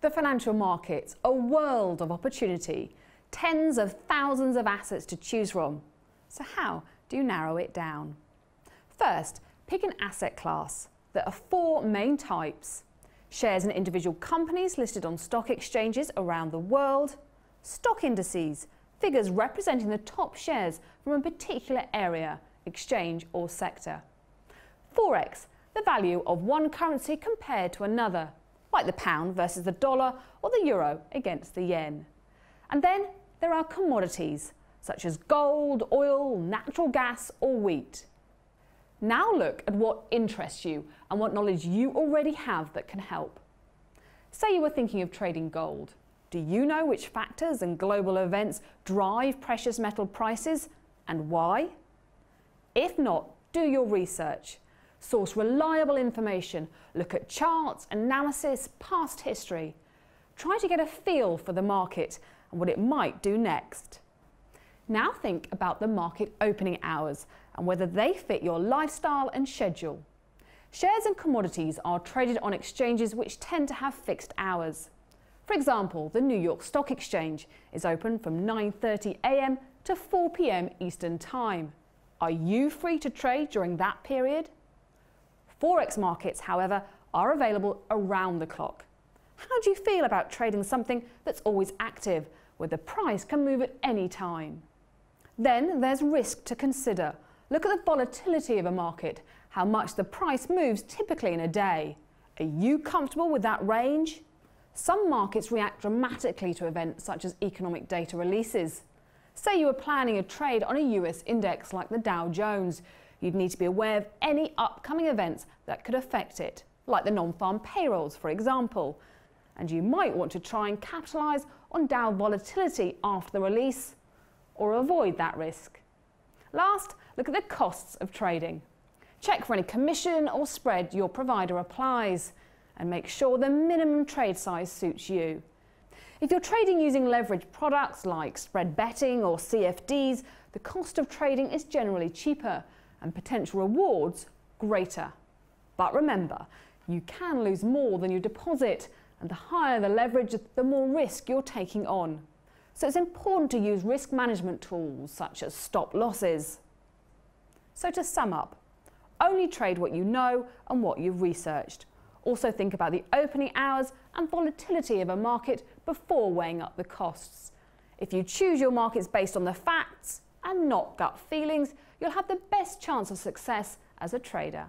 The financial markets, a world of opportunity, tens of thousands of assets to choose from. So how do you narrow it down? First, pick an asset class. There are four main types: shares in individual companies listed on stock exchanges around the world, stock indices, figures representing the top shares from a particular area, exchange or sector. Forex, the value of one currency compared to another, like the pound versus the dollar or the euro against the yen. And then there are commodities, such as gold, oil, natural gas or wheat. Now look at what interests you and what knowledge you already have that can help. Say you were thinking of trading gold. Do you know which factors and global events drive precious metal prices and why? If not, do your research. Source reliable information, look at charts, analysis, past history. Try to get a feel for the market and what it might do next. Now think about the market opening hours and whether they fit your lifestyle and schedule. Shares and commodities are traded on exchanges which tend to have fixed hours. For example, the New York Stock Exchange is open from 9:30 a.m. to 4 p.m. Eastern Time. Are you free to trade during that period? Forex markets, however, are available around the clock. How do you feel about trading something that's always active, where the price can move at any time? Then there's risk to consider. Look at the volatility of a market, how much the price moves typically in a day. Are you comfortable with that range? Some markets react dramatically to events such as economic data releases. Say you were planning a trade on a US index like the Dow Jones. You'd need to be aware of any upcoming events that could affect it, like the non-farm payrolls, for example. And you might want to try and capitalise on Dow volatility after the release, or avoid that risk. Last, look at the costs of trading. Check for any commission or spread your provider applies, and make sure the minimum trade size suits you. If you're trading using leveraged products like spread betting or CFDs, the cost of trading is generally cheaper and potential rewards greater. But remember, you can lose more than you deposit, and the higher the leverage, the more risk you're taking on. So it's important to use risk management tools such as stop losses. So to sum up, only trade what you know and what you've researched. Also think about the opening hours and volatility of a market before weighing up the costs. If you choose your markets based on the facts and not gut feelings, you'll have the best chance of success as a trader.